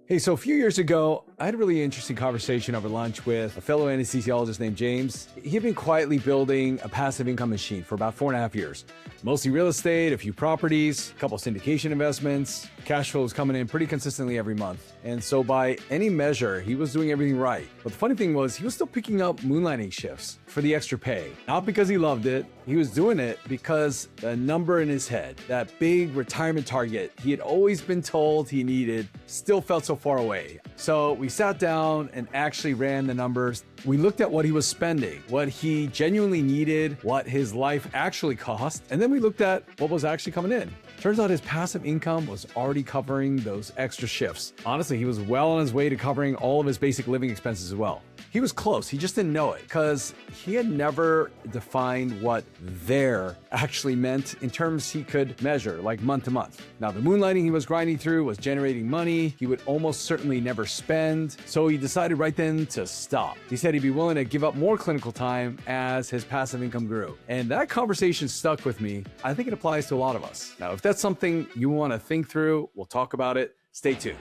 Hey, so a few years ago, I had a really interesting conversation over lunch with a fellow anesthesiologist named James. He had been quietly building a passive income machine for about 4.5 years. Mostly real estate, a few properties, a couple syndication investments. Cash flow was coming in pretty consistently every month. And so by any measure, he was doing everything right. But the funny thing was, he was still picking up moonlighting shifts for the extra pay. Not because he loved it. He was doing it because the number in his head, that big retirement target he had always been told he needed, still felt so far away. So we sat down and actually ran the numbers. We looked at what he was spending, what he genuinely needed, what his life actually cost, and then we looked at what was actually coming in. Turns out his passive income was already covering those extra shifts. Honestly, he was well on his way to covering all of his basic living expenses as well. He was close, he just didn't know it because he had never defined what there actually meant in terms he could measure, like month to month. Now, the moonlighting he was grinding through was generating money he would almost certainly never spend, so he decided right then to stop. He said he'd be willing to give up more clinical time as his passive income grew. And that conversation stuck with me. I think it applies to a lot of us. Now, if that's something you want to think through, we'll talk about it. Stay tuned.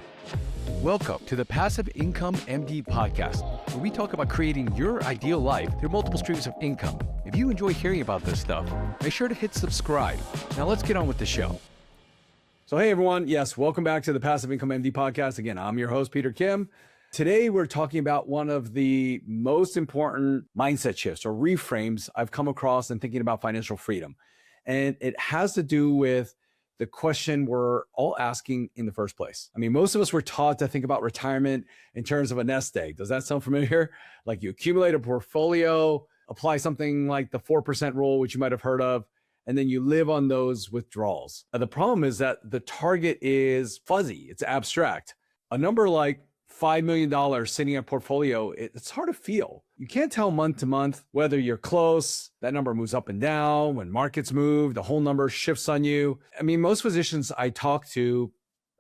Welcome to the Passive Income MD podcast, where we talk about creating your ideal life through multiple streams of income. If you enjoy hearing about this stuff, make sure to hit subscribe. Now let's get on with the show. So hey everyone, yes, welcome back to the Passive Income MD podcast. Again, I'm your host, Peter Kim. Today we're talking about one of the most important mindset shifts or reframes I've come across in thinking about financial freedom. And it has to do with the question we're all asking in the first place. I mean, most of us were taught to think about retirement in terms of a nest egg. Does that sound familiar? Like you accumulate a portfolio, apply something like the 4% rule, which you might have heard of, and then you live on those withdrawals. Now, the problem is that the target is fuzzy, it's abstract. A number like $5 million sitting in a portfolio, it's hard to feel. You can't tell month to month whether you're close. That number moves up and down. When markets move, the whole number shifts on you. I mean, most physicians I talk to,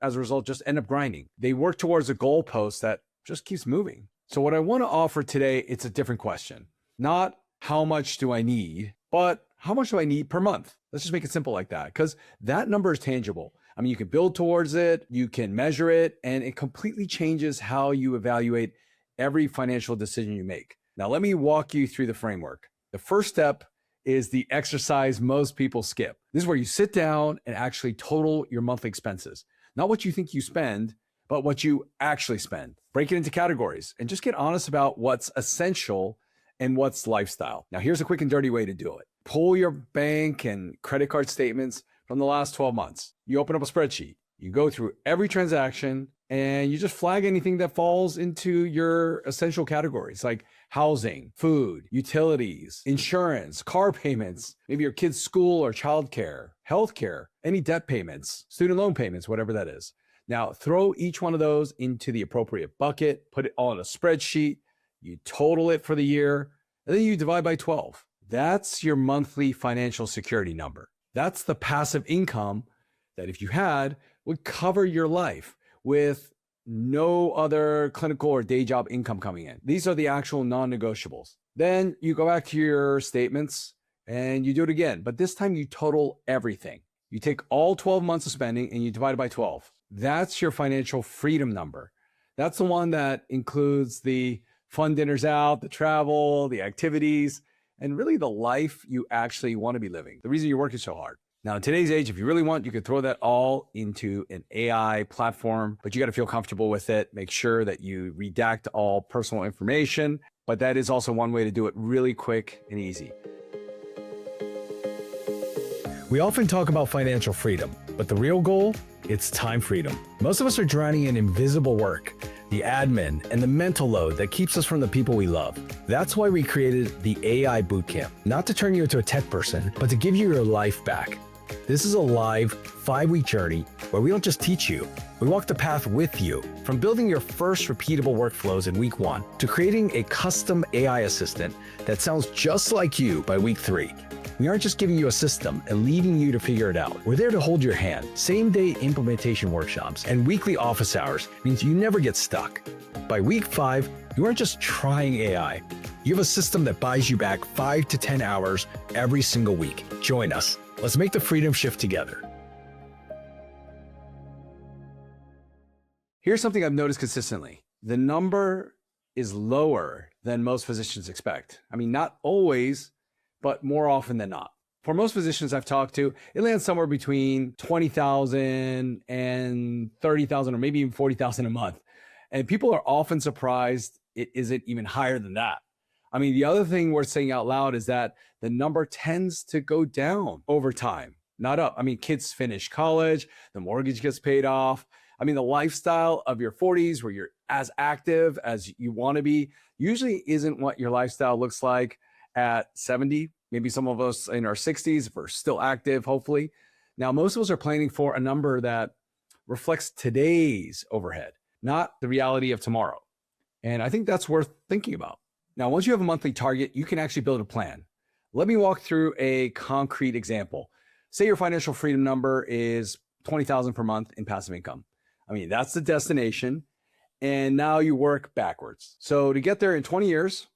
as a result, just end up grinding. They work towards a goalpost that just keeps moving. So what I want to offer today, it's a different question. Not how much do I need, but how much do I need per month? Let's just make it simple like that, because that number is tangible. I mean, you can build towards it, you can measure it, and it completely changes how you evaluate every financial decision you make. Now, let me walk you through the framework. The first step is the exercise most people skip. This is where you sit down and actually total your monthly expenses. Not what you think you spend, but what you actually spend. Break it into categories and just get honest about what's essential and what's lifestyle. Now, here's a quick and dirty way to do it. Pull your bank and credit card statements from the last 12 months. You open up a spreadsheet, you go through every transaction, and you just flag anything that falls into your essential categories like housing, food, utilities, insurance, car payments, maybe your kid's school or childcare, healthcare, any debt payments, student loan payments, whatever that is. Now, throw each one of those into the appropriate bucket, put it all in a spreadsheet, you total it for the year, and then you divide by 12. That's your monthly financial security number. That's the passive income that if you had would cover your life with no other clinical or day job income coming in. These are the actual non-negotiables. Then you go back to your statements and you do it again, but this time you total everything. You take all 12 months of spending and you divide it by 12. That's your financial freedom number. That's the one that includes the fun dinners out, the travel, the activities, and really the life you actually want to be living, the reason you're working so hard. Now, in today's age, if you really want, you could throw that all into an AI platform, but you got to feel comfortable with it. Make sure that you redact all personal information, but that is also one way to do it really quick and easy. We often talk about financial freedom, but the real goal, it's time freedom. Most of us are drowning in invisible work, the admin, and the mental load that keeps us from the people we love. That's why we created the AI Bootcamp, not to turn you into a tech person, but to give you your life back. This is a live 5-week journey where we don't just teach you, we walk the path with you. From building your first repeatable workflows in week 1 to creating a custom AI assistant that sounds just like you by week 3. We aren't just giving you a system and leaving you to figure it out. We're there to hold your hand. Same-day implementation workshops and weekly office hours means you never get stuck. By week 5, you aren't just trying AI. You have a system that buys you back 5 to 10 hours every single week. Join us. Let's make the freedom shift together. Here's something I've noticed consistently. The number is lower than most physicians expect. I mean, not always, but more often than not. For most physicians I've talked to, it lands somewhere between 20,000 and 30,000 or maybe even 40,000 a month. And people are often surprised it isn't even higher than that. I mean, the other thing worth saying out loud is that the number tends to go down over time, not up. I mean, kids finish college, the mortgage gets paid off. I mean, the lifestyle of your 40s where you're as active as you want to be usually isn't what your lifestyle looks like at 70. Maybe some of us in our 60s, if we're still active, hopefully. Now, most of us are planning for a number that reflects today's overhead, not the reality of tomorrow. And I think that's worth thinking about. Now, once you have a monthly target, you can actually build a plan. Let me walk through a concrete example. Say your financial freedom number is 20,000 per month in passive income. I mean, that's the destination. And now you work backwards. So to get there in 20 years,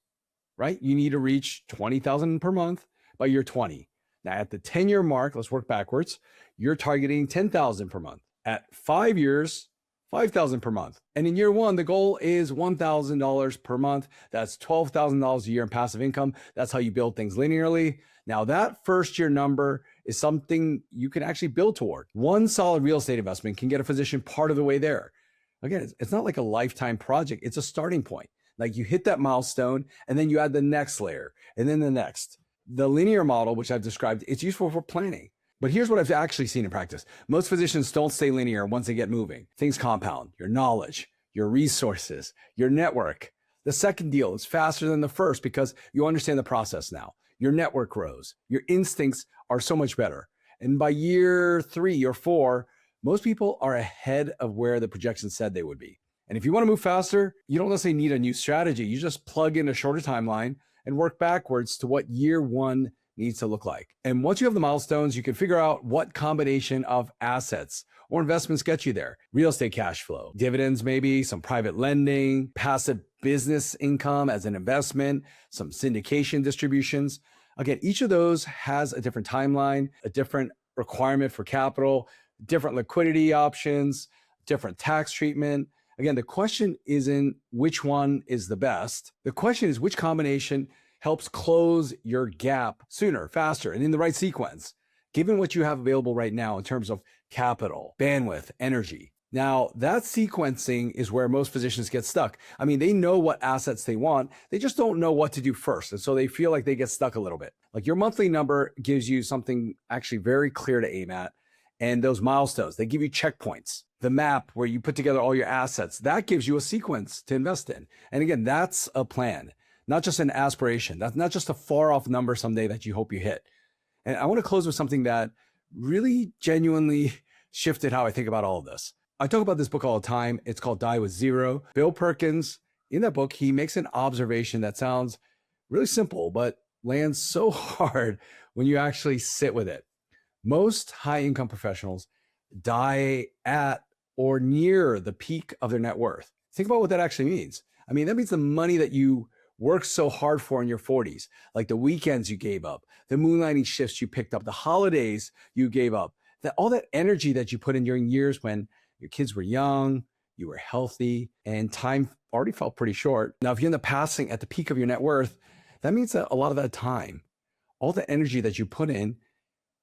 right, you need to reach 20,000 per month by year 20. Now at the 10-year mark, let's work backwards. You're targeting 10,000 per month. At 5 years, 5,000 per month. And in year one, the goal is $1,000 per month. That's $12,000 a year in passive income. That's how you build things linearly. Now that first year number is something you can actually build toward. One solid real estate investment can get a physician part of the way there. Again, it's not like a lifetime project. It's a starting point. Like you hit that milestone and then you add the next layer and then the next. The linear model, which I've described, it's useful for planning. But here's what I've actually seen in practice. Most physicians don't stay linear once they get moving. Things compound, your knowledge, your resources, your network. The second deal is faster than the first because you understand the process now. Your network grows. Your instincts are so much better. And by year 3 or 4, most people are ahead of where the projections said they would be. And if you want to move faster, you don't necessarily need a new strategy. You just plug in a shorter timeline and work backwards to what year 1 needs to look like. And once you have the milestones, you can figure out what combination of assets or investments get you there. Real estate cash flow, dividends maybe, some private lending, passive business income as an investment, some syndication distributions. Again, each of those has a different timeline, a different requirement for capital, different liquidity options, different tax treatment. Again, the question isn't which one is the best. The question is which combination helps close your gap sooner, faster, and in the right sequence, given what you have available right now in terms of capital, bandwidth, energy. Now, that sequencing is where most physicians get stuck. I mean, they know what assets they want. They just don't know what to do first. And so they feel like they get stuck a little bit. Like your monthly number gives you something actually very clear to aim at. And those milestones, they give you checkpoints. The map where you put together all your assets, that gives you a sequence to invest in. And again, that's a plan, not just an aspiration. That's not just a far off number someday that you hope you hit. And I want to close with something that really genuinely shifted how I think about all of this. I talk about this book all the time. It's called Die with Zero. Bill Perkins, in that book, he makes an observation that sounds really simple, but lands so hard when you actually sit with it. Most high income professionals die at or near the peak of their net worth. Think about what that actually means. I mean, that means the money that you worked so hard for in your 40s, like the weekends you gave up, the moonlighting shifts you picked up, the holidays you gave up, that all that energy that you put in during years when your kids were young, you were healthy, and time already felt pretty short. Now, if you end up passing at the peak of your net worth, that means that a lot of that time, all the energy that you put in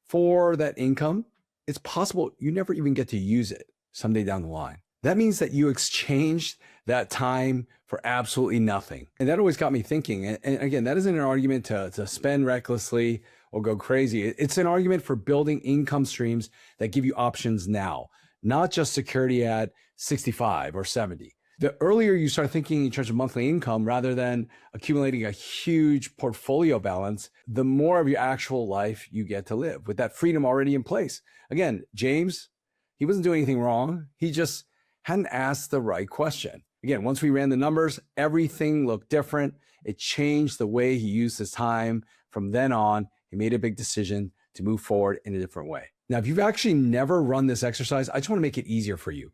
for that income, it's possible you never even get to use it someday down the line. That means that you exchanged that time for absolutely nothing. And that always got me thinking. And again, that isn't an argument to spend recklessly or go crazy. It's an argument for building income streams that give you options now, not just security at 65 or 70. The earlier you start thinking in terms of monthly income rather than accumulating a huge portfolio balance, the more of your actual life you get to live with that freedom already in place. Again, James, he wasn't doing anything wrong. He just hadn't asked the right question. Again, once we ran the numbers, everything looked different. It changed the way he used his time. From then on, he made a big decision to move forward in a different way. Now, if you've actually never run this exercise, I just want to make it easier for you.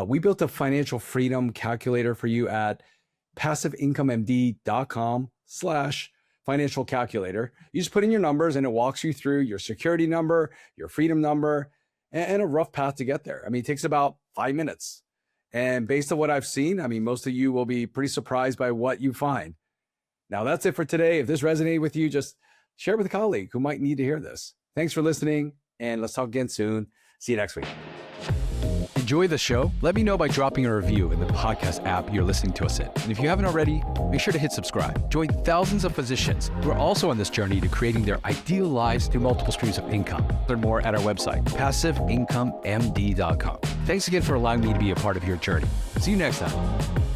We built a financial freedom calculator for you at passiveincomemd.com/financial calculator. You just put in your numbers and it walks you through your security number, your freedom number, and a rough path to get there. I mean, it takes about 5 minutes. And based on what I've seen, I mean, most of you will be pretty surprised by what you find. Now, that's it for today. If this resonated with you, just share it with a colleague who might need to hear this. Thanks for listening, and let's talk again soon. See you next week. Enjoy the show? Let me know by dropping a review in the podcast app you're listening to us in. And if you haven't already, make sure to hit subscribe. Join thousands of physicians who are also on this journey to creating their ideal lives through multiple streams of income. Learn more at our website, passiveincomemd.com. Thanks again for allowing me to be a part of your journey. See you next time.